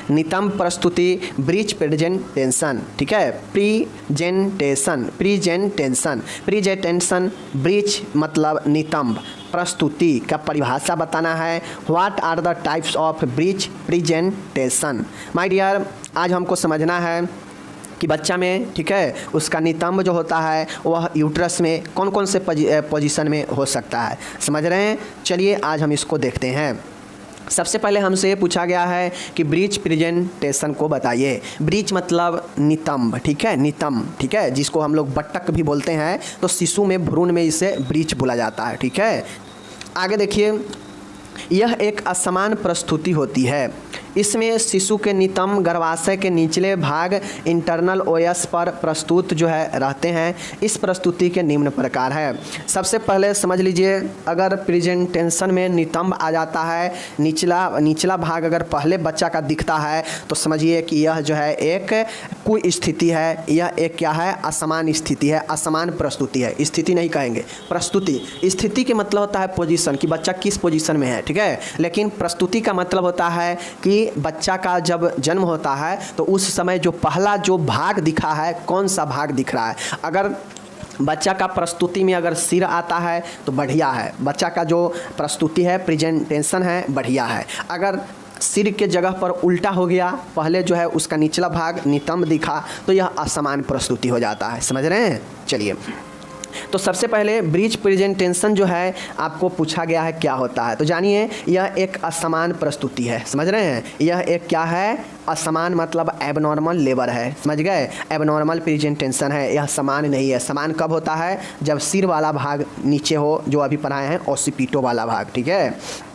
नितंब प्रस्तुति breech presentation, ठीक है, प्रेजेंटेशन ब्रीच मतलब नितंब, प्रस्तुति का परिभाषा बताना है। What are the types of breach presentation. My dear, आज हमको समझना है कि बच्चा में, ठीक है, उसका नितंब जो होता है वह यूट्रस में कौन कौन से पोजीशन में हो सकता है, समझ रहे हैं। चलिए आज हम इसको देखते हैं। सबसे पहले हमसे पूछा गया है कि ब्रीच प्रेजेंटेशन को बताइए। ब्रीच मतलब नितंब, ठीक है, नितंब, ठीक है, जिसको हम लोग बट्टक भी बोलते हैं, तो शिशु में भ्रूण में इसे ब्रीच बोला जाता है, ठीक है। आगे देखिए, यह एक असमान प्रस्तुति होती है। इसमें शिशु के नितंब गर्भाशय के निचले भाग इंटरनल ओएस पर प्रस्तुत जो है रहते हैं। इस प्रस्तुति के निम्न प्रकार है। सबसे पहले समझ लीजिए, अगर प्रेजेंटेशन में नितंब आ जाता है, निचला भाग अगर पहले बच्चा का दिखता है तो समझिए कि यह जो है एक कोई स्थिति है, यह एक क्या है, असमान स्थिति है, असमान प्रस्तुति है। स्थिति नहीं कहेंगे, प्रस्तुति। स्थिति के मतलब होता है पोजीशन, कि बच्चा किस पोजीशन में है, ठीक है, लेकिन प्रस्तुति का मतलब होता है कि बच्चा का जब जन्म होता है तो उस समय जो पहला जो भाग दिखा है, कौन सा भाग दिख रहा है। अगर बच्चा का प्रस्तुति में अगर सिर आता है तो बढ़िया है, बच्चा का जो प्रस्तुति है, प्रेजेंटेशन है, बढ़िया है। अगर सिर के जगह पर उल्टा हो गया, पहले जो है उसका निचला भाग नितंब दिखा, तो यह असमान प्रस्तुति हो जाता है, समझ रहे हैं। चलिए, तो सबसे पहले ब्रीच प्रेजेंटेशन जो है आपको पूछा गया है क्या होता है, तो जानिए यह एक असमान प्रस्तुति है, समझ रहे हैं। यह एक क्या है, असमान मतलब एबनॉर्मल लेबर है, समझ गए, एबनॉर्मल प्रेजेंटेशन है। यह समान नहीं है। समान कब होता है, जब सिर वाला भाग नीचे हो, जो अभी पढ़ाए हैं ओसिपिटो वाला भाग, ठीक है।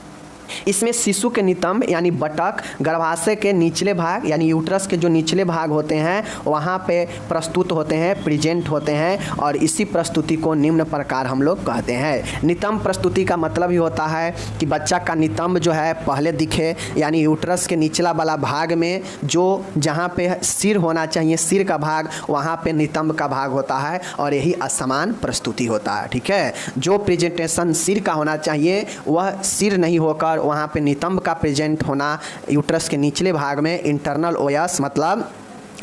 इसमें शिशु के नितंब यानी बटक गर्भाशय के निचले भाग यानी यूट्रस के जो निचले भाग होते हैं वहाँ पे प्रस्तुत होते हैं, प्रेजेंट होते हैं, और इसी प्रस्तुति को निम्न प्रकार हम लोग कहते हैं। नितंब प्रस्तुति का मतलब ही होता है कि बच्चा का नितंब जो है पहले दिखे, यानी यूट्रस के निचला वाला भाग में जो जहाँ पे सिर होना चाहिए, सिर का भाग, वहाँ पे नितंब का भाग होता है, और यही असमान प्रस्तुति होता है, ठीक है। जो प्रेजेंटेशन सिर का होना चाहिए वह सिर नहीं होकर वहाँ पे नितंब का प्रेजेंट होना यूट्रस के निचले भाग में, इंटरनल ओएस मतलब,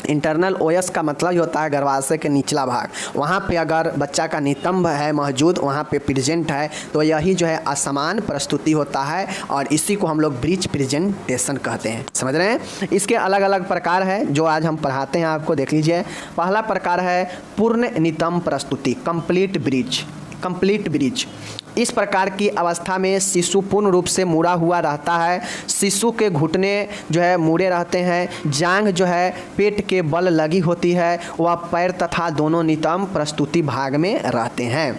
इंटरनल ओएस का मतलब ही होता है गर्भाशय के निचला भाग, वहाँ पे अगर बच्चा का नितंब है मौजूद, वहाँ पे प्रेजेंट है, तो यही जो है असमान प्रस्तुति होता है, और इसी को हम लोग ब्रीच प्रेजेंटेशन कहते हैं, समझ रहे हैं। इसके अलग अलग प्रकार है जो आज हम पढ़ाते हैं, आपको देख लीजिए। पहला प्रकार है पूर्ण नितंब प्रस्तुति, कंप्लीट ब्रीच, कंप्लीट ब्रीच। इस प्रकार की अवस्था में शिशु पूर्ण रूप से मुड़ा हुआ रहता है। शिशु के घुटने जो है मुड़े रहते हैं, जांघ जो है पेट के बल लगी होती है, वह पैर तथा दोनों नितंब प्रस्तुति भाग में रहते हैं,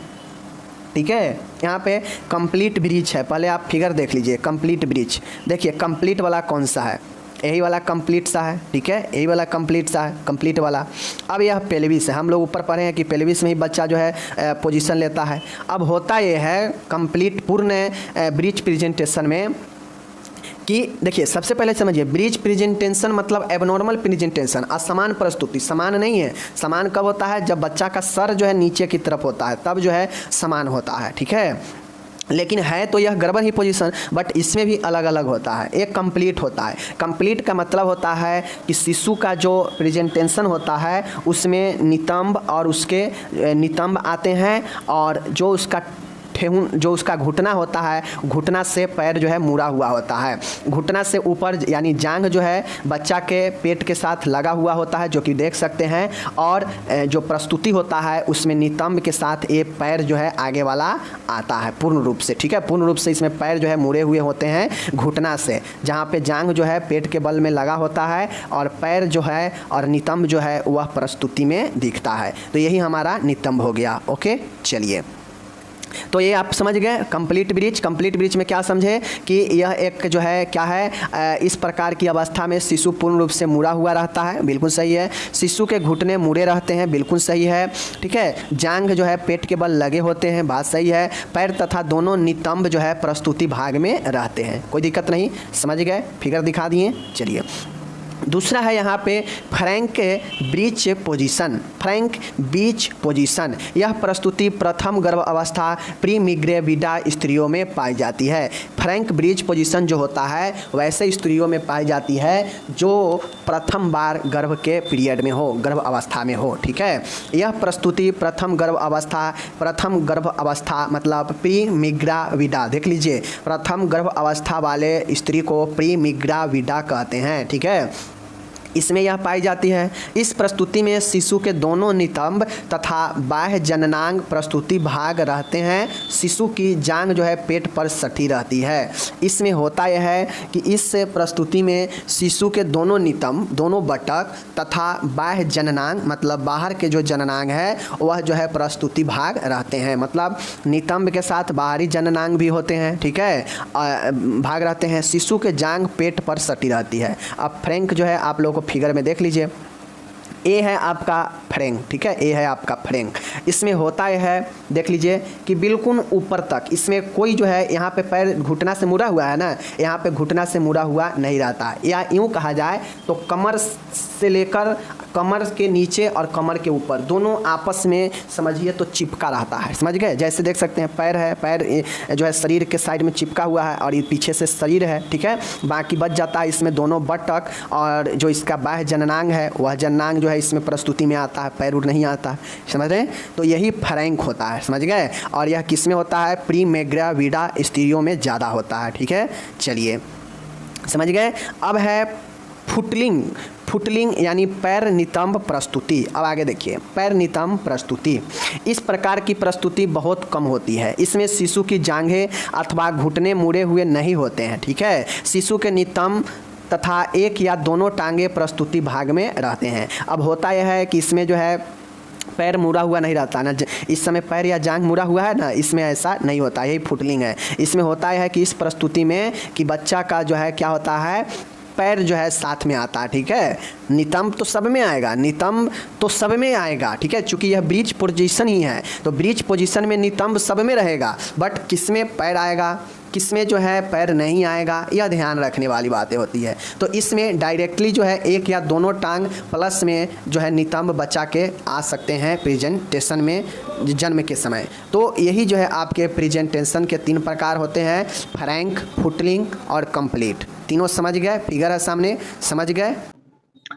ठीक है। यहाँ पे कंप्लीट ब्रीच है, पहले आप फिगर देख लीजिए। कंप्लीट ब्रीच देखिए, कंप्लीट वाला कौन सा है, यही वाला कंप्लीट सा है, ठीक है, यही वाला कंप्लीट सा है, कंप्लीट वाला। अब यह पेल्विस है, हम लोग ऊपर पढ़े हैं कि पेल्विस में ही बच्चा जो है पोजीशन लेता है। अब होता ये है कंप्लीट पूर्ण ब्रीच प्रेजेंटेशन में कि देखिए, सबसे पहले समझिए, ब्रीच प्रेजेंटेशन मतलब एबनॉर्मल प्रेजेंटेशन, असमान प्रस्तुति। समान नहीं है, समान कब होता है, जब बच्चा का सर जो है नीचे की तरफ होता है, तब जो है समान होता है, ठीक है। लेकिन है तो यह गड़बड़ ही पोजीशन, बट इसमें भी अलग अलग होता है। एक कंप्लीट होता है, कंप्लीट का मतलब होता है कि शिशु का जो प्रेजेंटेशन होता है उसमें नितंब और उसके नितंब आते हैं, और जो उसका ठेहुन, जो उसका घुटना होता है, घुटना से पैर जो है मुड़ा हुआ होता है, घुटना से ऊपर यानी जांघ जो है बच्चा के पेट के साथ लगा हुआ होता है, जो कि देख सकते हैं। और जो प्रस्तुति होता है उसमें नितंब के साथ ये पैर जो है आगे वाला आता है पूर्ण रूप से, ठीक है। पूर्ण रूप से इसमें पैर जो है मुड़े हुए होते हैं घुटना से, जहाँ पे जांघ जो है पेट के बल में लगा होता है, और पैर जो है और नितंब जो है वह प्रस्तुति में दिखता है। तो यही हमारा नितंब हो गया, ओके। चलिए, तो ये आप समझ गए कंप्लीट ब्रीच। कंप्लीट ब्रीच में क्या समझे कि यह एक जो है क्या है, इस प्रकार की अवस्था में शिशु पूर्ण रूप से मुड़ा हुआ रहता है, बिल्कुल सही है। शिशु के घुटने मुड़े रहते हैं, बिल्कुल सही है, ठीक है। जांघ जो है पेट के बल लगे होते हैं, बात सही है। पैर तथा दोनों नितंब जो है प्रस्तुति भाग में रहते हैं, कोई दिक्कत नहीं, समझ गए, फिगर दिखा दिए। चलिए, दूसरा है यहाँ पे frank breech position. Frank breech position, यह प्रस्तुति प्रथम गर्भ अवस्था प्रीमिग्रेविडा स्त्रियों में पाई जाती है। फ्रैंक ब्रीच पोजीशन जो होता है वैसे स्त्रियों में पाई जाती है जो प्रथम बार गर्भ के पीरियड में हो, गर्भ अवस्था में हो। ठीक है, यह प्रस्तुति प्रथम गर्भ अवस्था मतलब प्रीमिग्रेविडा, देख लीजिए, प्रथम गर्भ अवस्था वाले स्त्री को प्रीमिग्रेविडा कहते हैं। ठीक है, इसमें यह पाई जाती है। इस प्रस्तुति में शिशु के दोनों नितंब तथा बाह्य जननांग प्रस्तुति भाग रहते हैं। शिशु की जांघ जो है पेट पर सटी रहती है। इसमें होता यह है कि इस प्रस्तुति में शिशु के दोनों नितंब, दोनों बटक तथा बाह्य जननांग मतलब बाहर के जो जननांग है वह जो है प्रस्तुति भाग रहते हैं। मतलब नितंब के साथ बाहरी जननांग भी होते हैं। ठीक है, भाग रहते हैं। शिशु के जांघ पेट पर सटी रहती है। अब फ्रैंक जो है आप लोग फिगर में देख लीजिए, ए है आपका फ्रैंक। ठीक है, ए है आपका फ्रैंक। इसमें होता यह है, देख लीजिए कि बिल्कुल ऊपर तक इसमें कोई जो है यहाँ पे पैर घुटना से मुड़ा हुआ है ना, यहाँ पे घुटना से मुड़ा हुआ नहीं रहता, या यूँ कहा जाए तो कमर से लेकर कमर के नीचे और कमर के ऊपर दोनों आपस में समझिए तो चिपका रहता है। समझ गए? जैसे देख सकते हैं पैर है, पैर जो है शरीर के साइड में चिपका हुआ है और ये पीछे से शरीर है। ठीक है, बाकी बच जाता है इसमें दोनों बटक और जो इसका बाह्य जननांग है वह जननांग जो है इसमें प्रस्तुति में आता है, पैर उड़ नहीं आता। समझ रहे हैं? तो यही फ्रैंक होता है। समझ गए? और यह किस में होता है? प्रीमिग्रेविडा स्त्रियों में ज़्यादा होता है। ठीक है, चलिए समझ गए। अब है फुटलिंग। फुटलिंग यानी पैर नितंब प्रस्तुति। अब आगे देखिए, पैर नितंब प्रस्तुति। इस प्रकार की प्रस्तुति बहुत कम होती है। इसमें शिशु की जांघें अथवा घुटने मुड़े हुए नहीं होते हैं। ठीक है, शिशु के नितंब तथा एक या दोनों टांगे प्रस्तुति भाग में रहते हैं। अब होता यह है कि इसमें जो है पैर मुड़ा हुआ नहीं रहता ना, इस समय पैर या जांघ मुड़ा हुआ है ना, इसमें ऐसा नहीं होता। यही फुटलिंग है। इसमें होता है कि इस प्रस्तुति में कि बच्चा का जो है क्या होता है, पैर जो है साथ में आता है। ठीक है, नितंब तो सब में आएगा, नितंब तो सब में आएगा। ठीक है, चूंकि यह ब्रीच पोजीशन ही है तो ब्रीच पोजीशन में नितंब सब में रहेगा, बट किसमें पैर आएगा, किसमें जो है पैर नहीं आएगा, यह ध्यान रखने वाली बातें होती है। तो इसमें डायरेक्टली जो है एक या दोनों टांग प्लस में जो है नितंब बच्चा के आ सकते हैं प्रेजेंटेशन में जन्म के समय। तो यही जो है आपके प्रेजेंटेशन के 3 प्रकार होते हैं, फ्रैंक, फुटलिंग और कंप्लीट। तीनों समझ गए? फिगर है सामने, समझ गए?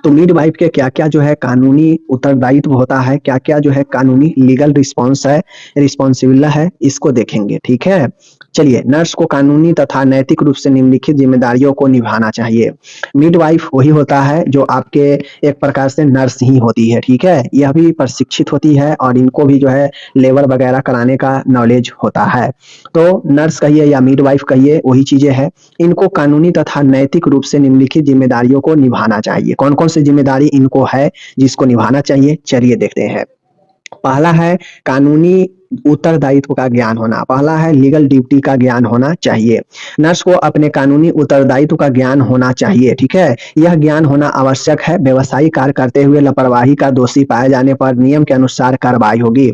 तो मिडवाइफ के क्या क्या जो है कानूनी उत्तरदायित्व होता है, क्या क्या जो है कानूनी लीगल रिस्पॉन्स है, रिस्पॉन्सिबिलिटी है, इसको देखेंगे। ठीक है, चलिए। नर्स को कानूनी तथा नैतिक रूप से निम्नलिखित जिम्मेदारियों को निभाना चाहिए। मिडवाइफ वही होता है जो आपके एक प्रकार से नर्स ही होती है। ठीक है, यह भी प्रशिक्षित होती है और इनको भी जो है लेबर वगैरह कराने का नॉलेज होता है। तो नर्स कहिए या मिडवाइफ कहिए, वही चीजें हैं। इनको कानूनी तथा नैतिक रूप से निम्नलिखित जिम्मेदारियों को निभाना चाहिए। कौन कौन सी जिम्मेदारी इनको है जिसको निभाना चाहिए, चलिए देखते हैं। पहला है कानूनी उत्तरदायित्व का ज्ञान होना। पहला है लीगल ड्यूटी का ज्ञान होना चाहिए। नर्स को अपने कानूनी उत्तरदायित्व का ज्ञान होना चाहिए। ठीक है, यह ज्ञान होना आवश्यक है। व्यवसायिक कार्य करते हुए लापरवाही का दोषी पाए जाने पर नियम के अनुसार कार्रवाई होगी।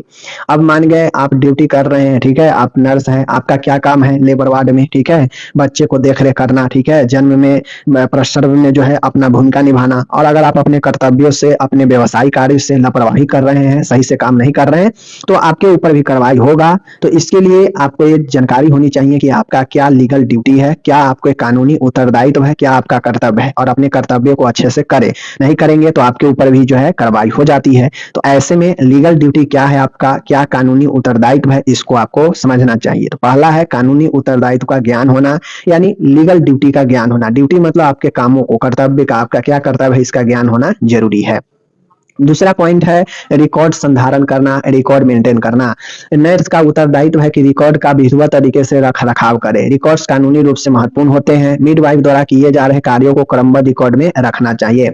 अब मान गए आप ड्यूटी कर रहे हैं, ठीक है, आप नर्स हैं, आपका क्या काम है लेबर वार्ड में, ठीक है, बच्चे को देख रेख करना, ठीक है, जन्म में प्रसव में जो है अपना भूमिका निभाना। और अगर आप अपने कर्तव्यों से, अपने व्यवसायिक कार्य से लापरवाही कर रहे हैं, सही से काम नहीं कर रहे हैं, तो आपके ऊपर भी कार्रवाई होगा। तो इसके लिए आपको ये जानकारी होनी चाहिए कि आपका क्या लीगल ड्यूटी है, क्या आपको कानूनी उत्तरदायित्व है, क्या आपका कर्तव्य है, और अपने कर्तव्यों को अच्छे से करें। नहीं करेंगे तो आपके ऊपर भी जो है कार्रवाई हो जाती है। तो ऐसे में लीगल ड्यूटी क्या है आपका, क्या कानूनी उत्तरदायित्व है, इसको आपको समझना चाहिए। तो पहला है कानूनी उत्तरदायित्व का ज्ञान होना, यानी लीगल ड्यूटी का ज्ञान होना। ड्यूटी मतलब आपके कामों को, कर्तव्य का, आपका क्या कर्तव्य है, इसका ज्ञान होना जरूरी है। दूसरा पॉइंट है रिकॉर्ड संधारण करना, रिकॉर्ड मेंटेन करना। नर्स का उत्तरदायित्व है कि रिकॉर्ड का विधिवत तरीके से रख रखाव करे। रिकॉर्ड्स कानूनी रूप से महत्वपूर्ण होते हैं। मिडवाइफ द्वारा किए जा रहे कार्यों को क्रमबद्ध रिकॉर्ड में रखना चाहिए।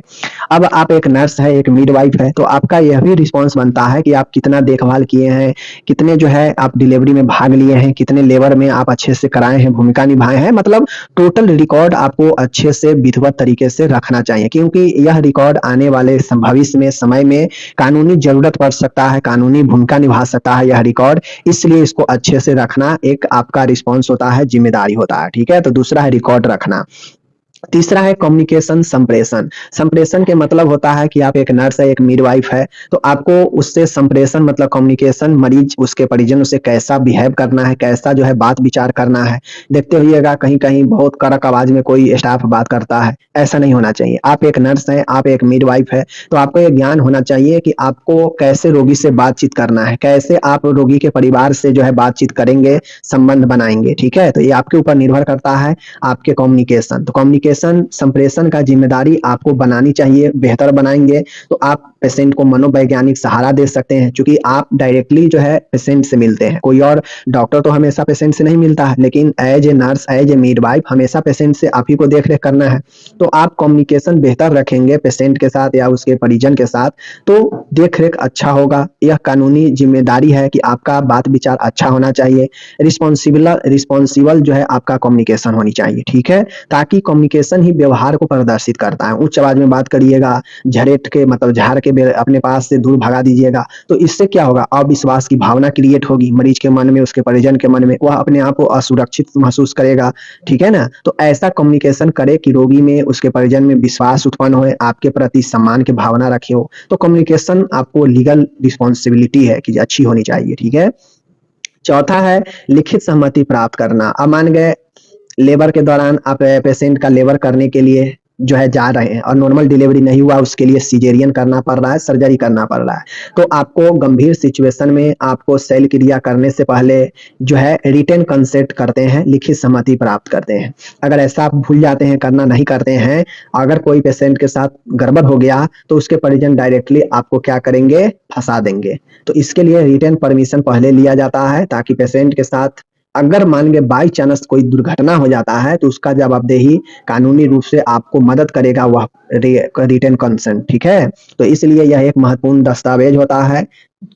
अब आप एक नर्स है, एक मिडवाइफ है, तो आपका यह भी रिस्पॉन्स बनता है कि आप कितना देखभाल किए हैं, कितने जो है आप डिलीवरी में भाग लिए हैं, कितने लेबर में आप अच्छे से कराए हैं, भूमिका निभाए हैं, मतलब टोटल रिकॉर्ड आपको अच्छे से विधिवत तरीके से रखना चाहिए, क्योंकि यह रिकॉर्ड आने वाले भविष्य में, समय में कानूनी जरूरत पड़ सकता है, कानूनी भूमिका निभा सकता है यह रिकॉर्ड। इसलिए इसको अच्छे से रखना एक आपका रिस्पॉन्स होता है, जिम्मेदारी होता है। ठीक है, तो दूसरा है रिकॉर्ड रखना। तीसरा है कम्युनिकेशन संप्रेषण। संप्रेषण के मतलब होता है कि आप एक नर्स है, एक मिडवाइफ है, तो आपको उससे संप्रेषण मतलब कम्युनिकेशन, मरीज उसके परिजनों से कैसा बिहेव करना है, कैसा जो है बात विचार करना है। देखते होइएगा कहीं कहीं बहुत कड़क आवाज में कोई स्टाफ बात करता है, ऐसा नहीं होना चाहिए। आप एक नर्स है, आप एक मिडवाइफ है, तो आपको ये ज्ञान होना चाहिए कि आपको कैसे रोगी से बातचीत करना है, कैसे आप रोगी के परिवार से जो है बातचीत करेंगे, संबंध बनाएंगे। ठीक है, तो ये आपके ऊपर निर्भर करता है आपके कम्युनिकेशन। तो कम्युनिकेशन संप्रेषण का जिम्मेदारी आपको बनानी चाहिए। बेहतर बनाएंगे तो आप पेशेंट को मनोवैज्ञानिक सहारा दे सकते हैं, क्योंकि आप डायरेक्टली जो है पेशेंट से मिलते हैं। कोई और डॉक्टर तो हमेशा पेशेंट से नहीं मिलता है, लेकिन as a nurse, as a midwife हमेशा पेशेंट से आप ही को देख रेख करना है। तो आप कम्युनिकेशन बेहतर रखेंगे पेशेंट के साथ या उसके परिजन के साथ, तो देख रेख अच्छा होगा। यह कानूनी जिम्मेदारी है कि आपका बात विचार अच्छा होना चाहिए। रिस्पॉन्सिबल जो है आपका कम्युनिकेशन होनी चाहिए। ठीक है, ताकि कम्युनिकेशन ही व्यवहार को प्रदर्शित करता है। उच्च आवाज में बात करिएगा, झरेट के मतलब झाड़ के अपने पास से दूर भगा दीजिएगा, तो इससे क्या होगा, अविश्वास की भावना क्रिएट होगी मरीज के मन में, उसके परिजन के मन में। वह अपने आप को असुरक्षित महसूस करेगा। ठीक है ना, तो ऐसा कम्युनिकेशन करे कि रोगी में, उसके परिजन में विश्वास उत्पन्न हो, आपके प्रति सम्मान की भावना रखे हो। तो कम्युनिकेशन आपको लीगल रिस्पॉन्सिबिलिटी है कि अच्छी होनी चाहिए। ठीक है, चौथा है लिखित सहमति प्राप्त करना। अब मान गए लेबर के दौरान आप पेशेंट का लेबर करने के लिए जो है जा रहे हैं और नॉर्मल डिलीवरी नहीं हुआ, उसके लिए सीजेरियन करना पड़ रहा है, सर्जरी करना पड़ रहा है, तो आपको गंभीर सिचुएशन में आपको शल्य क्रिया करने से पहले जो है रिटन कंसेंट करते हैं, लिखित सहमति प्राप्त करते हैं। अगर ऐसा आप भूल जाते हैं, करना नहीं करते हैं, अगर कोई पेशेंट के साथ गड़बड़ हो गया तो उसके परिजन डायरेक्टली आपको क्या करेंगे, फंसा देंगे। तो इसके लिए रिटन परमिशन पहले लिया जाता है, ताकि पेशेंट के साथ अगर मान के बाई चांस कोई दुर्घटना हो जाता है तो उसका जवाबदेही कानूनी रूप से आपको मदद करेगा वह रिटन कंसेंट। ठीक है, तो इसलिए यह एक महत्वपूर्ण दस्तावेज होता है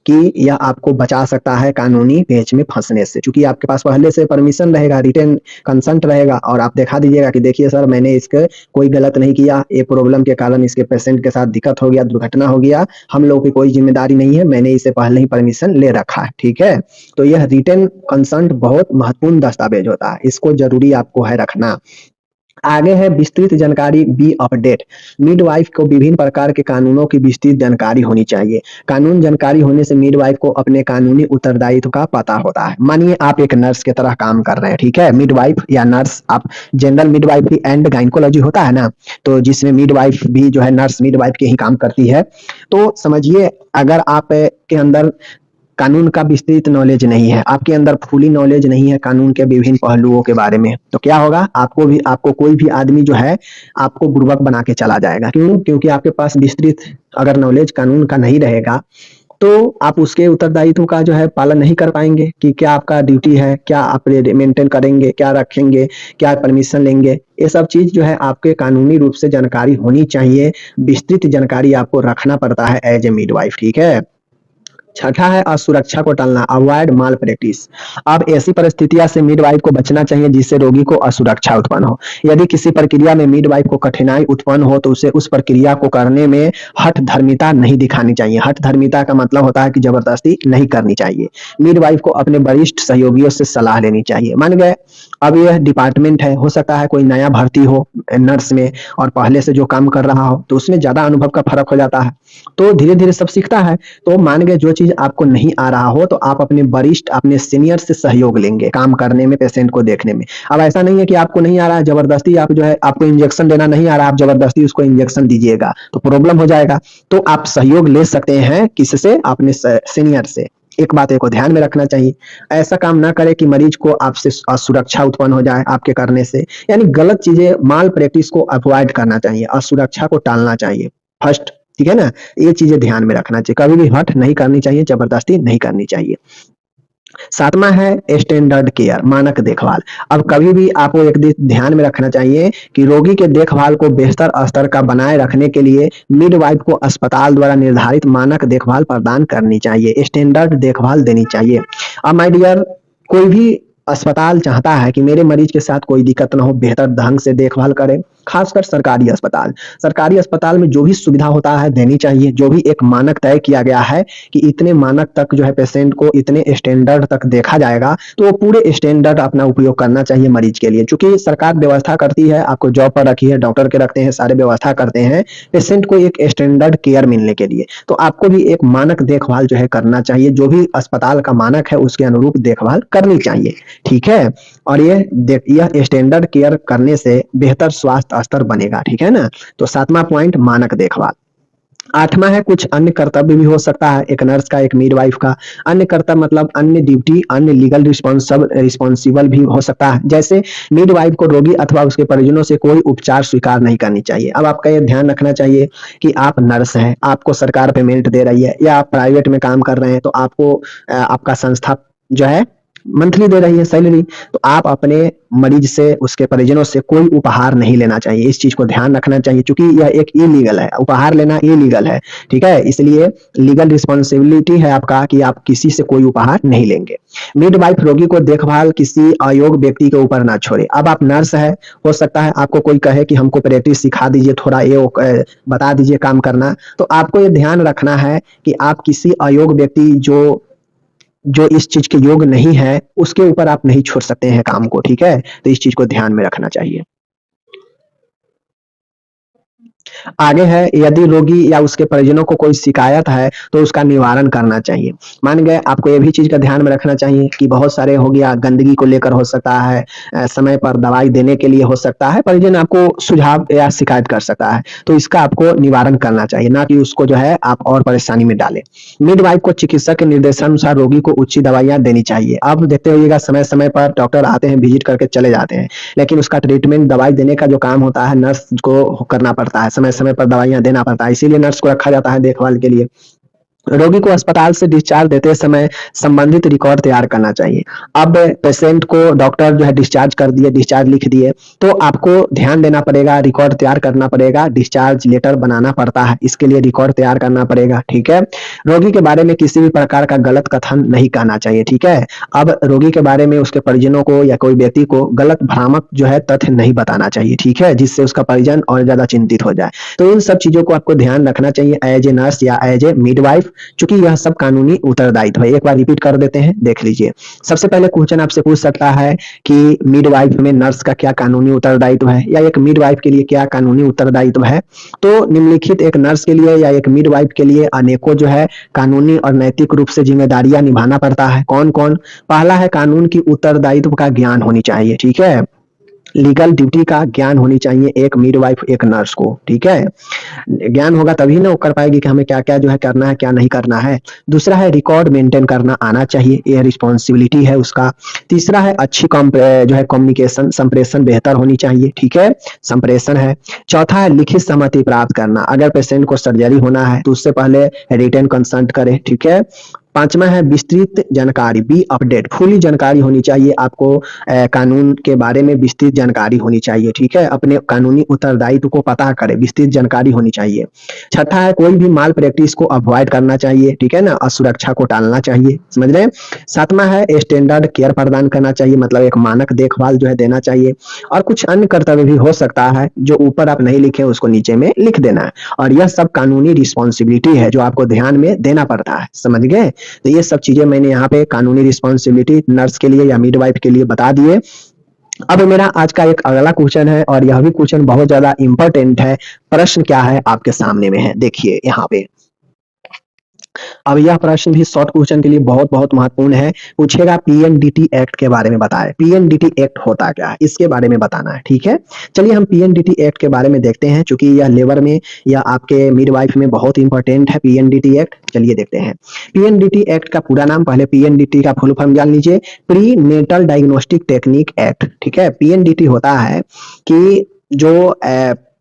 कि यह आपको बचा सकता है कानूनी पेच में फंसने से, क्योंकि आपके पास पहले से परमिशन रहेगा, रिटन कंसेंट रहेगा, और आप दिखा दीजिएगा कि देखिए सर मैंने इसके कोई गलत नहीं किया, ये प्रॉब्लम के कारण इसके पेशेंट के साथ दिक्कत हो गया, दुर्घटना हो गया, हम लोगों की कोई जिम्मेदारी नहीं है, मैंने इसे पहले ही परमिशन ले रखा है। ठीक है, तो यह रिटन कंसेंट बहुत महत्वपूर्ण दस्तावेज होता है, इसको जरूरी आपको है रखना। आगे है विस्तृत जानकारी, बी अपडेट। मिडवाइफ को विभिन्न प्रकार के कानूनों की विस्तृत जानकारी होनी चाहिए। कानून जानकारी होने से मिडवाइफ को अपने कानूनी उत्तरदायित्व का पता होता है। मानिए आप एक नर्स की तरह काम कर रहे हैं, ठीक है, मिडवाइफ या नर्स, आप जनरल मिडवाइफ एंड गायनेकोलॉजी होता है ना, तो जिसमें मिडवाइफ भी जो है नर्स मिडवाइफ के ही काम करती है। तो समझिए अगर आप के अंदर कानून का विस्तृत नॉलेज नहीं है, आपके अंदर फुली नॉलेज नहीं है कानून के विभिन्न पहलुओं के बारे में, तो क्या होगा, आपको कोई भी आदमी जो है आपको बुर्बक बना के चला जाएगा। क्यों? क्योंकि आपके पास विस्तृत अगर नॉलेज कानून का नहीं रहेगा तो आप उसके उत्तरदायित्व का जो है पालन नहीं कर पाएंगे कि क्या आपका ड्यूटी है, क्या आप मेंटेन करेंगे, क्या रखेंगे, क्या परमिशन लेंगे। ये सब चीज जो है आपके कानूनी रूप से जानकारी होनी चाहिए, विस्तृत जानकारी आपको रखना पड़ता है एज ए मिडवाइफ। ठीक है, छठा है असुरक्षा को टालना, अवॉइड माल प्रैक्टिस। अब ऐसी परिस्थितियां से मिडवाइफ को बचना चाहिए जिससे रोगी को असुरक्षा उत्पन्न हो। यदि किसी प्रक्रिया में मिडवाइफ को कठिनाई उत्पन्न हो तो उसे उस प्रक्रिया को करने में हठ धर्मिता नहीं दिखानी चाहिए। हठ धर्मिता का मतलब होता है कि जबरदस्ती नहीं करनी चाहिए। मिडवाइफ को अपने वरिष्ठ सहयोगियों से सलाह लेनी चाहिए। मान गए अब यह डिपार्टमेंट है, हो सकता है कोई नया भर्ती हो नर्स में और पहले से जो काम कर रहा हो तो उसमें ज्यादा अनुभव का फर्क हो जाता है, तो धीरे धीरे सब सीखता है। तो मान गए जो चीज आपको नहीं आ रहा हो तो आप अपने वरिष्ठ, अपने सीनियर से सहयोग लेंगे काम करने में, पेशेंट को देखने में। अब ऐसा नहीं है कि आपको नहीं आ रहा है जबरदस्ती आप जो है, आपको इंजेक्शन देना नहीं आ रहा, आप जबरदस्ती उसको इंजेक्शन दीजिएगा तो प्रॉब्लम हो जाएगा। तो आप सहयोग ले सकते हैं किससे, अपने सीनियर से। एक बात को ध्यान में रखना चाहिए, ऐसा काम ना करें कि मरीज को आपसे असुरक्षा उत्पन्न हो जाए आपके करने से। यानी गलत चीजें, माल प्रैक्टिस को अवॉइड करना चाहिए, असुरक्षा को टालना चाहिए फर्स्ट। ठीक है ना, ये चीजें ध्यान में रखना चाहिए, कभी भी हट नहीं करनी चाहिए, जबरदस्ती नहीं करनी चाहिए। सातवां है स्टैंडर्ड केयर, मानक देखभाल। अब कभी भी आपको एक ध्यान में रखना चाहिए कि रोगी के देखभाल को बेहतर स्तर का बनाए रखने के लिए मिडवाइफ को अस्पताल द्वारा निर्धारित मानक देखभाल प्रदान करनी चाहिए, स्टैंडर्ड देखभाल देनी चाहिए। अब माय डियर, कोई भी अस्पताल चाहता है कि मेरे मरीज के साथ कोई दिक्कत ना हो, बेहतर ढंग से देखभाल करें, खासकर सरकारी अस्पताल। सरकारी अस्पताल में जो भी सुविधा होता है देनी चाहिए, जो भी एक मानक तय किया गया है कि इतने मानक तक जो है पेशेंट को इतने स्टैंडर्ड तक देखा जाएगा, तो वो पूरे स्टैंडर्ड अपना उपयोग करना चाहिए मरीज के लिए। चूंकि सरकार व्यवस्था करती है, आपको जॉब पर रखी है, डॉक्टर के रखते हैं, सारे व्यवस्था करते हैं पेशेंट को एक स्टैंडर्ड केयर मिलने के लिए। तो आपको भी एक मानक देखभाल जो है करना चाहिए, जो भी अस्पताल का मानक है उसके अनुरूप देखभाल करनी चाहिए, ठीक है। और यह स्टैंडर्ड केयर करने से बेहतर स्वास्थ्य स्तर बनेगा, ठीक है ना। तो 7वां पॉइंट मानक देखभाल। 8वां है कुछ अन्य कर्तव्य भी हो सकता है एक नर्स का, एक मिडवाइफ का। अन्य कर्तव्य मतलब अन्य ड्यूटी, अन्य लीगल रिस्पॉन्सिबल भी हो सकता है। जैसे मिडवाइफ को रोगी अथवा उसके परिजनों से कोई उपचार स्वीकार नहीं करनी चाहिए। अब आपका ये ध्यान रखना चाहिए कि आप नर्स हैं, आपको सरकार पेमेंट दे रही है, या आप प्राइवेट में काम कर रहे हैं, तो आपको आपका संस्था जो है मंथली दे रही है सैलरी, तो आप अपने मरीज से, उसके परिजनों से कोई उपहार नहीं लेना चाहिए। इस चीज को ध्यान रखना चाहिए, क्योंकि यह एक इलीगल है, उपहार लेना इलीगल है, ठीक है। इसलिए लीगल रिस्पॉन्सिबिलिटी है आपका कि आप किसी से कोई उपहार नहीं लेंगे। मिडवाइफ रोगी को देखभाल किसी अयोग्य व्यक्ति के ऊपर ना छोड़े। अब आप नर्स है, हो सकता है आपको कोई कहे कि हमको प्रैक्टिस सिखा दीजिए, थोड़ा ये बता दीजिए काम करना, तो आपको ये ध्यान रखना है कि आप किसी अयोग्य व्यक्ति जो इस चीज के योग्य नहीं है उसके ऊपर आप नहीं छोड़ सकते हैं काम को, ठीक है। तो इस चीज को ध्यान में रखना चाहिए। आगे है, यदि रोगी या उसके परिजनों को कोई शिकायत है तो उसका निवारण करना चाहिए। मान गए, आपको ये भी चीज का ध्यान में रखना चाहिए कि बहुत सारे हो गया, गंदगी को लेकर हो सकता है, समय पर दवाई देने के लिए हो सकता है, परिजन आपको सुझाव या शिकायत कर सकता है, तो इसका आपको निवारण करना चाहिए, ना कि उसको जो है आप और परेशानी में डालें। मिडवाइफ को चिकित्सक के निर्देशानुसार रोगी को उचित दवाइयां देनी चाहिए। अब देखते होइएगा समय समय पर डॉक्टर आते हैं, विजिट करके चले जाते हैं, लेकिन उसका ट्रीटमेंट, दवाई देने का जो काम होता है नर्स को करना पड़ता है, समय समय पर दवाइयां देना पड़ता है, इसीलिए नर्स को रखा जाता है देखभाल के लिए। रोगी को अस्पताल से डिस्चार्ज देते समय संबंधित रिकॉर्ड तैयार करना चाहिए। अब पेशेंट को डॉक्टर जो है डिस्चार्ज कर दिए, डिस्चार्ज लिख दिए, तो आपको ध्यान देना पड़ेगा, रिकॉर्ड तैयार करना पड़ेगा, डिस्चार्ज लेटर बनाना पड़ता है, इसके लिए रिकॉर्ड तैयार करना पड़ेगा, ठीक है। रोगी के बारे में किसी भी प्रकार का गलत कथन नहीं कहना चाहिए, ठीक है। अब रोगी के बारे में उसके परिजनों को या कोई व्यक्ति को गलत भ्रामक जो है तथ्य नहीं बताना चाहिए, ठीक है, जिससे उसका परिजन और ज्यादा चिंतित हो जाए। तो इन सब चीजों को आपको ध्यान रखना चाहिए एज ए नर्स या एज ए मिडवाइफ, चूंकि यह सब कानूनी उत्तरदायित्व है। एक बार रिपीट कर देते हैं, देख लीजिए। सबसे पहले क्वेश्चन आपसे पूछ सकता है कि मिडवाइफ में नर्स का क्या कानूनी उत्तरदायित्व है, या एक मिडवाइफ के लिए क्या कानूनी उत्तरदायित्व है। तो निम्नलिखित एक नर्स के लिए या एक मिडवाइफ के लिए अनेकों जो है कानूनी और नैतिक रूप से जिम्मेदारियां निभाना पड़ता है। कौन कौन? पहला है, कानून की उत्तरदायित्व का ज्ञान होनी चाहिए, ठीक है। लीगल ड्यूटी का ज्ञान होनी चाहिए एक मिडवाइफ, एक नर्स को, ठीक है। ज्ञान होगा तभी ना वो कर पाएगी कि हमें क्या क्या जो है करना है, क्या नहीं करना है। दूसरा है, रिकॉर्ड मेंटेन करना आना चाहिए, ये रिस्पॉन्सिबिलिटी है उसका। तीसरा है, अच्छी जो है कम्युनिकेशन, संप्रेषण बेहतर होनी चाहिए, ठीक है, संप्रेषण है। चौथा है, लिखित सहमति प्राप्त करना, अगर पेशेंट को सर्जरी होना है तो उससे पहले रिटन कंसल्ट करे, ठीक है। पांचवा है, विस्तृत जानकारी, बी अपडेट, फुली जानकारी होनी चाहिए आपको, कानून के बारे में विस्तृत जानकारी होनी चाहिए, ठीक है। अपने कानूनी उत्तरदायित्व को पता करे, विस्तृत जानकारी होनी चाहिए। छठा है, कोई भी माल प्रैक्टिस को अवॉइड करना चाहिए, ठीक है ना, असुरक्षा को टालना चाहिए, समझ रहे हैं। सातवां है, स्टैंडर्ड केयर प्रदान करना चाहिए, मतलब एक मानक देखभाल जो है देना चाहिए। और कुछ अन्य कर्तव्य भी हो सकता है जो ऊपर आप नहीं लिखे उसको नीचे में लिख देना है, और यह सब कानूनी रिस्पॉन्सिबिलिटी है जो आपको ध्यान में देना पड़ता है, समझ गए। तो ये सब चीजें मैंने यहाँ पे कानूनी रिस्पॉन्सिबिलिटी नर्स के लिए या मिडवाइफ के लिए बता दिए। अब मेरा आज का एक अगला क्वेश्चन है, और यह भी क्वेश्चन बहुत ज्यादा इंपॉर्टेंट है। प्रश्न क्या है आपके सामने में है, देखिए यहाँ पे। अब यह प्रश्न भी शॉर्ट क्वेश्चन के लिए बहुत बहुत महत्वपूर्ण है। पूछेगा पीएनडीटी एक्ट के बारे में बताएं। पीएनडीटी एक्ट होता क्या है, इसके बारे में बताना है, ठीक है। चलिए हम पीएनडीटी एक्ट के बारे में देखते हैं, क्योंकि यह लेबर में या आपके मिडवाइफ में बहुत इंपॉर्टेंट है पीएनडीटी एक्ट। चलिए देखते हैं पीएनडीटी एक्ट का पूरा नाम, पहले पीएनडीटी का फुल फॉर्म जान लीजिए, prenatal diagnostic technique act, ठीक है। पीएनडीटी होता है कि जो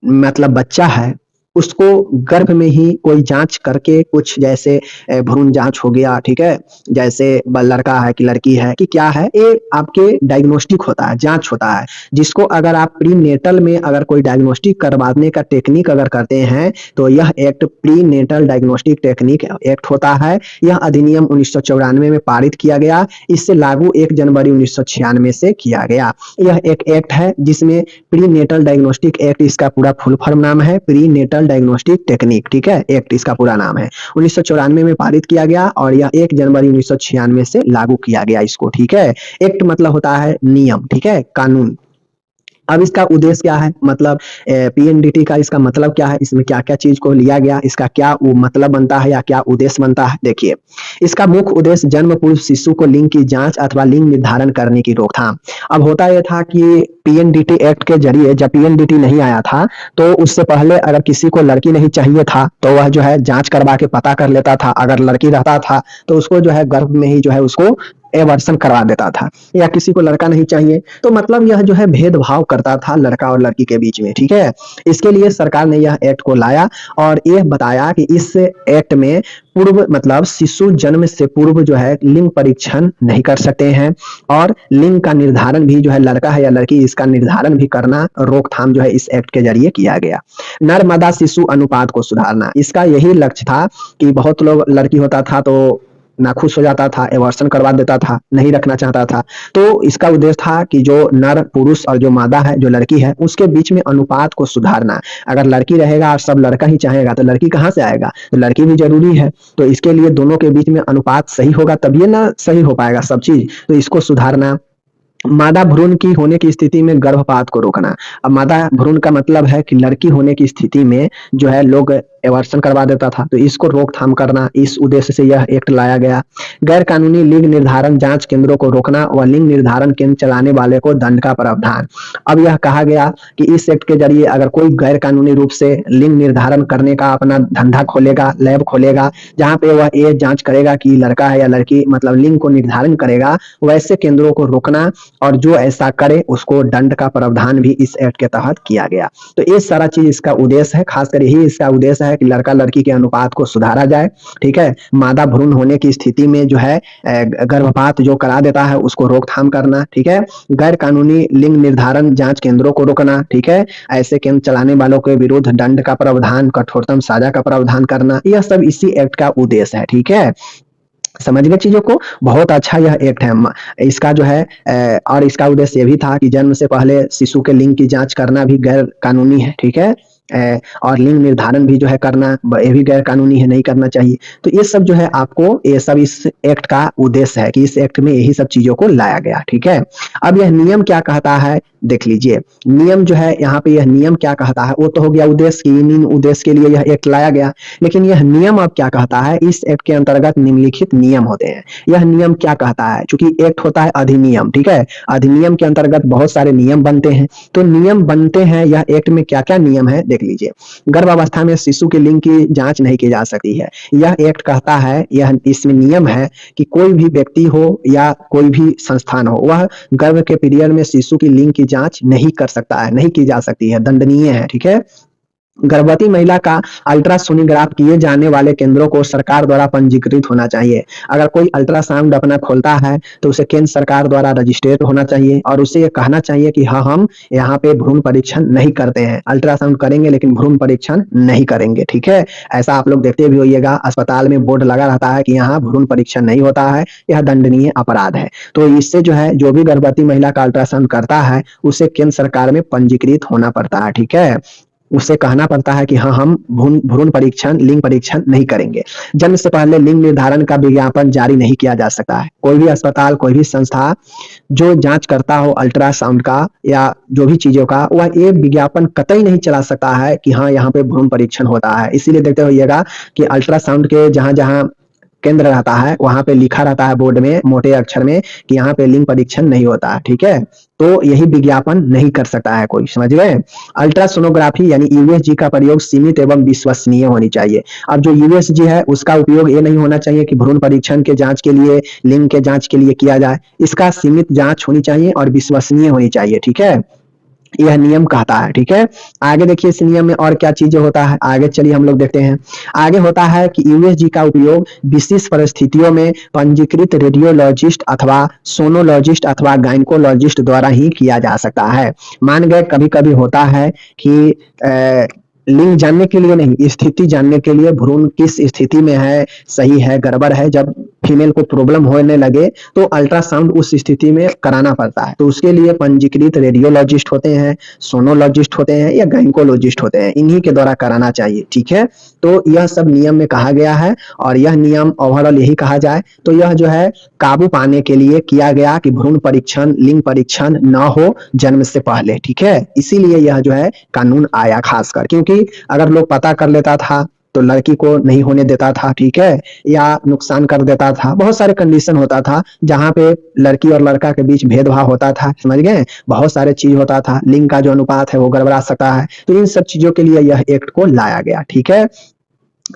मतलब बच्चा है उसको गर्भ में ही कोई जांच करके कुछ जैसे भ्रूण जांच हो गया, ठीक है, जैसे लड़का है कि लड़की है कि क्या है, ये आपके डायग्नोस्टिक होता है, जांच होता है, जिसको अगर आप प्री नेटल में अगर कोई डायग्नोस्टिक करवाने का टेक्निक अगर करते हैं तो यह act prenatal diagnostic technique act होता है। यह अधिनियम 1994 में पारित किया गया, इससे लागू 1 जनवरी 1996 से किया गया। यह एक एक्ट है जिसमें प्री नेटल डायग्नोस्टिक एक्ट, इसका पूरा फुल फॉर्म नाम है प्री नेटल डायग्नोस्टिक टेक्निक, ठीक है, एक्ट इसका पूरा नाम है। 1994 में पारित किया गया और यह 1 जनवरी 1996 से लागू किया गया इसको, ठीक है। एक्ट मतलब होता है नियम, ठीक है, कानून। अब इसका उद्देश्य क्या है, मतलब पीएनडीटी का इसका मतलब क्या है, इसमें क्या क्या चीज को लिया गया, इसका क्या मतलब बनता है या क्या उद्देश्य बनता है। देखिए, इसका मुख्य उद्देश्य जन्म पूर्व शिशु को लिंग की जांच अथवा लिंग निर्धारण करने की रोकथाम। अब होता यह था कि पीएनडीटी एक्ट के जरिए, जब पीएनडीटी नहीं आया था तो उससे पहले अगर किसी को लड़की नहीं चाहिए था तो वह जो है जांच करवा के पता कर लेता था, अगर लड़की रहता था तो उसको जो है गर्भ में ही जो है उसको एवर्सन करवा देता था, या किसी को लड़का नहीं चाहिए तो मतलब यह जो है भेदभाव करता था लड़का और लड़की के बीच में, ठीक है। इसके लिए सरकार ने यह एक्ट को लाया और यह बताया कि इस एक्ट में पूर्व मतलब शिशु जन्म से पूर्व जो है लिंग परीक्षण नहीं कर सकते हैं, और लिंग का निर्धारण भी जो है लड़का है या लड़की इसका निर्धारण भी करना रोकथाम जो है इस एक्ट के जरिए किया गया। नर मादा शिशु अनुपात को सुधारना, इसका यही लक्ष्य था कि बहुत लोग लड़की होता था तो नाखुश हो जाता था, एवर्सन करवा देता था, नहीं रखना चाहता था, तो इसका उद्देश्य था कि जो नर पुरुष और जो मादा है, जो लड़की है, उसके बीच में अनुपात को सुधारना। अगर लड़की रहेगा और सब लड़का ही चाहेगा तो लड़की कहाँ से आएगा, तो लड़की भी जरूरी है, तो इसके लिए दोनों के बीच में अनुपात सही होगा तभी ना सही हो पाएगा सब चीज, तो इसको सुधारना। मादा भ्रूण की होने की स्थिति में गर्भपात को रोकना। अब मादा भ्रूण का मतलब है कि लड़की होने की स्थिति में जो है लोग एवर्सन करवा देता था, तो इसको रोकथाम करना, इस उद्देश्य से यह एक्ट लाया गया। गैर कानूनी लिंग निर्धारण जांच केंद्रों को रोकना व लिंग निर्धारण केंद्र चलाने वाले को दंड का प्रावधान। अब यह कहा गया कि इस एक्ट के जरिए अगर कोई गैर कानूनी रूप से लिंग निर्धारण करने का अपना धंधा खोलेगा, लैब खोलेगा, जहां पे वह ये जांच करेगा कि लड़का है या लड़की, मतलब लिंग को निर्धारण करेगा, वैसे केंद्रों को रोकना, और जो ऐसा करे उसको दंड का प्रावधान भी इस एक्ट के तहत किया गया। तो ये सारा चीज इसका उद्देश्य है, खासकर यही इसका उद्देश्य है कि लड़का लड़की के अनुपात को सुधारा जाए, ठीक है। मादा भ्रूण होने की स्थिति में जो है गर्भपात जो करा देता है उसको रोकथाम करना, ठीक है। गैर कानूनी लिंग निर्धारण जांच केंद्रों को रोकना, ठीक है। ऐसे केंद्र चलाने वालों के विरुद्ध दंड का प्रावधान, कठोरतम सजा का प्रावधान करना, यह सब इसी एक्ट का उद्देश्य है, ठीक है। समझ गए चीजों को, बहुत अच्छा यह एक्ट है इसका जो है और इसका उद्देश्य ये भी था कि जन्म से पहले शिशु के लिंग की जांच करना भी गैर कानूनी है, ठीक है। और लिंग निर्धारण भी जो है करना, ये भी गैर कानूनी है, नहीं करना चाहिए। तो ये सब जो है आपको, ये सब इस एक्ट का उद्देश्य है कि इस एक्ट में यही सब चीजों को लाया गया, ठीक है। अब यह नियम क्या कहता है, देख लीजिए। नियम जो है यहाँ पे, यह नियम क्या कहता है, वो तो हो गया उद्देश्य की, इन उद्देश्य के लिए यह एक्ट लाया गया, लेकिन यह नियम अब क्या कहता है, इस एक्ट के अंतर्गत निम्नलिखित नियम होते हैं। यह नियम क्या कहता है, चूंकि एक्ट होता है अधिनियम, ठीक है, अधिनियम के अंतर्गत बहुत सारे नियम बनते हैं, तो नियम बनते हैं, यह एक्ट में क्या क्या नियम है देख लीजिए। गर्भावस्था में शिशु के लिंग की जांच नहीं की जा सकती है, यह एक्ट कहता है, यह इसमें नियम है कि कोई भी व्यक्ति हो या कोई भी संस्थान हो, वह गर्भ के पीरियड में शिशु की लिंग की जांच नहीं कर सकता है, नहीं की जा सकती है, दंडनीय है, ठीक है। गर्भवती महिला का अल्ट्रासोनोग्राफ किए जाने वाले केंद्रों को सरकार द्वारा पंजीकृत होना चाहिए। अगर कोई अल्ट्रासाउंड अपना खोलता है तो उसे केंद्र सरकार द्वारा रजिस्ट्रेट होना चाहिए, और उसे ये कहना चाहिए कि हाँ, हम यहाँ पे भ्रूण परीक्षण नहीं करते हैं, अल्ट्रासाउंड करेंगे लेकिन भ्रूण परीक्षण नहीं करेंगे, ठीक है। ऐसा आप लोग देखते भी होइएगा, अस्पताल में बोर्ड लगा रहता है कि यहाँ भ्रूण परीक्षण नहीं होता है, यह दंडनीय अपराध है। तो इससे जो है, जो भी गर्भवती महिला का अल्ट्रासाउंड करता है उसे केंद्र सरकार में पंजीकृत होना पड़ता है, ठीक है। उसे कहना पड़ता है कि हाँ, हम भ्रूण परीक्षण, लिंग परीक्षण नहीं करेंगे। जन्म से पहले लिंग निर्धारण का विज्ञापन जारी नहीं किया जा सकता है। कोई भी अस्पताल, कोई भी संस्था जो जांच करता हो अल्ट्रासाउंड का या जो भी चीजों का, वह ये विज्ञापन कतई नहीं चला सकता है कि हाँ, यहाँ पे भ्रूण परीक्षण होता है। इसीलिए देखते होइएगा कि अल्ट्रासाउंड के जहां जहां केंद्र रहता है वहां पे लिखा रहता है बोर्ड में मोटे अक्षर में कि यहाँ पे लिंग परीक्षण नहीं होता है, ठीक है। तो यही विज्ञापन नहीं कर सकता है कोई, समझ गए। अल्ट्रासोनोग्राफी यानी यूएसजी का प्रयोग सीमित एवं विश्वसनीय होनी चाहिए। अब जो यूएसजी है उसका उपयोग ये नहीं होना चाहिए कि भ्रूण परीक्षण के जांच के लिए, लिंग के जांच के लिए किया जाए, इसका सीमित जांच होनी चाहिए और विश्वसनीय होनी चाहिए, ठीक है। यह नियम कहता है। ठीक है, आगे देखिए इस नियम में और क्या चीजें होता है, आगे चलिए हम लोग देखते हैं। आगे होता है कि यूएसजी का उपयोग विशेष परिस्थितियों में पंजीकृत रेडियोलॉजिस्ट अथवा सोनोलॉजिस्ट अथवा गायनकोलॉजिस्ट द्वारा ही किया जा सकता है। मान गए कभी कभी होता है कि लिंग जानने के लिए नहीं, स्थिति जानने के लिए, भ्रूण किस स्थिति में है, सही है गड़बड़ है, जब फीमेल को प्रॉब्लम होने लगे तो अल्ट्रासाउंड उस स्थिति में कराना पड़ता है। तो उसके लिए पंजीकृत रेडियोलॉजिस्ट होते हैं, सोनोलॉजिस्ट होते हैं या गायनकोलॉजिस्ट होते हैं, इन्हीं के द्वारा कराना चाहिए। ठीक है, तो यह सब नियम में कहा गया है और यह नियम ओवरऑल यही कहा जाए तो यह जो है काबू पाने के लिए किया गया कि भ्रूण परीक्षण, लिंग परीक्षण न हो जन्म से पहले। ठीक है, इसीलिए यह जो है कानून आया खासकर, क्योंकि अगर लोग पता कर लेता था तो लड़की को नहीं होने देता था। ठीक है, या नुकसान कर देता था, बहुत सारे कंडीशन होता था जहां पे लड़की और लड़का के बीच भेदभाव होता था, समझ गए, बहुत सारे चीज होता था, लिंग का जो अनुपात है वो गड़बड़ा सकता है। तो इन सब चीजों के लिए यह एक्ट को लाया गया। ठीक है,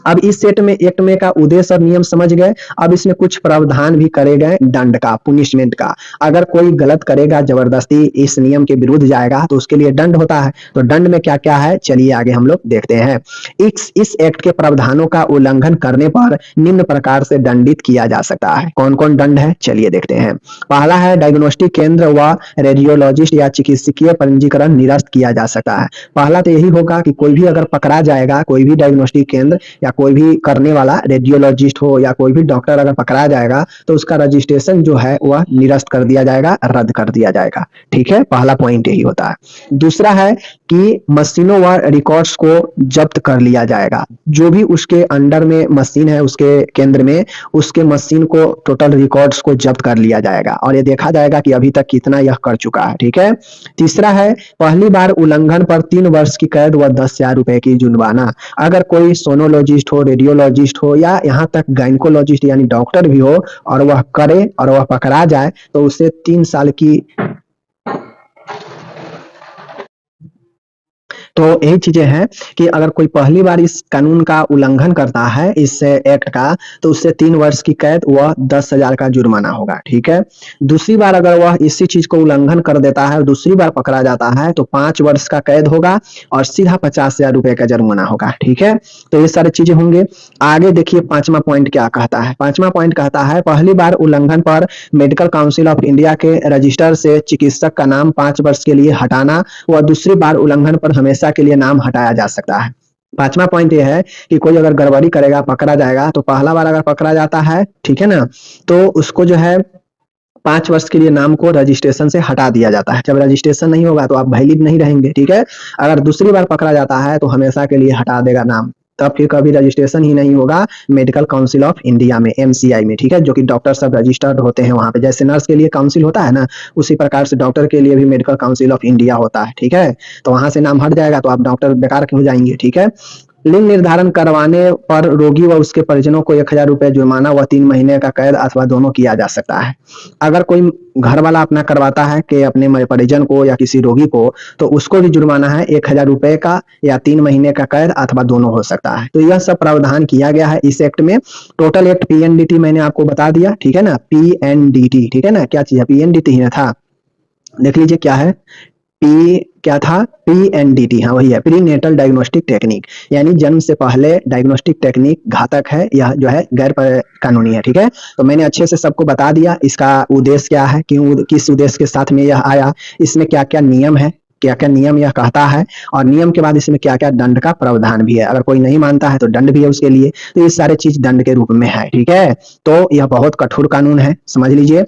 अब इस सेट में एक्ट में का उद्देश्य और नियम समझ गए। अब इसमें कुछ प्रावधान भी करे गए दंड का, पुनिशमेंट का। अगर कोई गलत करेगा, जबरदस्ती इस नियम के विरुद्ध जाएगा तो उसके लिए दंड होता है। तो दंड में क्या क्या है, चलिए आगे हम लोग देखते हैं। इस एक्ट के प्रावधानों का उल्लंघन करने पर निम्न प्रकार से दंडित किया जा सकता है। कौन कौन दंड है, चलिए देखते हैं। पहला है डायग्नोस्टिक केंद्र व रेडियोलॉजिस्ट या चिकित्सकीय पंजीकरण निरस्त किया जा सकता है। पहला तो यही होगा कि कोई भी अगर पकड़ा जाएगा, कोई भी डायग्नोस्टिक केंद्र या कोई भी करने वाला रेडियोलॉजिस्ट हो या कोई भी डॉक्टर अगर पकड़ा जाएगा तो उसका रजिस्ट्रेशन जो है वह निरस्त कर दिया जाएगा, रद्द कर दिया जाएगा। ठीक है, पहला पॉइंट यही होता है। दूसरा है कि मशीनों व रिकॉर्ड्स को जब्त कर लिया जाएगा। जो भी उसके अंडर में मशीन है, उसके केंद्र में, उसके मशीन को, टोटल रिकॉर्ड्स को जब्त कर लिया जाएगा और ये देखा जाएगा कि अभी तक कितना यह कर चुका है। ठीक है, तीसरा है पहली बार उल्लंघन पर 3 वर्ष की कैद व 10,000 रुपए की जुर्माना। अगर कोई सोनोलॉजिस्ट हो, रेडियोलॉजिस्ट हो या यहाँ तक गायनकोलॉजिस्ट यानी डॉक्टर भी हो और वह करे और वह पकड़ा जाए तो उसे 3 साल की, तो यही चीजें हैं कि अगर कोई पहली बार इस कानून का उल्लंघन करता है, इस एक्ट का, तो उससे 3 वर्ष की कैद व 10,000 का जुर्माना होगा। ठीक है, दूसरी बार अगर वह इसी चीज को उल्लंघन कर देता है और दूसरी बार पकड़ा जाता है तो 5 वर्ष का कैद होगा और सीधा 50,000 रुपए का जुर्माना होगा। ठीक है, तो ये सारी चीजें होंगे। आगे देखिए पांचवा पॉइंट क्या कहता है। पांचवा पॉइंट कहता है पहली बार उल्लंघन पर मेडिकल काउंसिल ऑफ इंडिया के रजिस्टर से चिकित्सक का नाम 5 वर्ष के लिए हटाना व दूसरी बार उल्लंघन पर हमेशा के लिए नाम हटाया जा सकता है। पांचवा पॉइंट यह है कि कोई अगर गड़बड़ी करेगा, पकड़ा जाएगा, तो पहला बार अगर पकड़ा जाता है, ठीक है ना, तो उसको जो है 5 वर्ष के लिए नाम को रजिस्ट्रेशन से हटा दिया जाता है। जब रजिस्ट्रेशन नहीं होगा तो आप वैलिड नहीं रहेंगे। ठीक है, अगर दूसरी बार पकड़ा जाता है तो हमेशा के लिए हटा देगा नाम, तब फिर कभी रजिस्ट्रेशन ही नहीं होगा मेडिकल काउंसिल ऑफ इंडिया में, एमसीआई में। ठीक है, जो कि डॉक्टर सब रजिस्टर्ड होते हैं वहां पे, जैसे नर्स के लिए काउंसिल होता है ना, उसी प्रकार से डॉक्टर के लिए भी मेडिकल काउंसिल ऑफ इंडिया होता है। ठीक है, तो वहां से नाम हट जाएगा तो आप डॉक्टर बेकार हो जाएंगे। ठीक है, लिंग निर्धारण करवाने पर रोगी व उसके परिजनों को 1,000 रुपए जुर्माना व 3 महीने का कैद अथवा दोनों किया जा सकता है। अगर कोई घर वाला अपना करवाता है कि अपने परिजन को या किसी रोगी को, तो उसको भी जुर्माना है 1,000 रुपए का या 3 महीने का कैद अथवा दोनों हो सकता है। तो यह सब प्रावधान किया गया है इस एक्ट में। टोटल एक्ट पीएनडीटी मैंने आपको बता दिया। ठीक है ना, पीएनडीटी, ठीक है ना, क्या चीज है, पीएनडीटी ही था, देख लीजिए क्या है, क्या था, पीएनडीटी, हाँ वही है, प्री नेटल डायग्नोस्टिक टेक्निक, यानी जन्म से पहले डायग्नोस्टिक टेक्निक घातक है, यह जो है गैर कानूनी है। ठीक है, तो मैंने अच्छे से सबको बता दिया इसका उद्देश्य क्या है, क्यों, किस उद्देश्य के साथ में यह आया, इसमें क्या क्या नियम है, क्या क्या नियम यह कहता है, और नियम के बाद इसमें क्या क्या दंड का प्रावधान भी है। अगर कोई नहीं मानता है तो दंड भी है उसके लिए। तो ये सारे चीज दंड के रूप में है। ठीक है, तो यह बहुत कठोर कानून है, समझ लीजिए।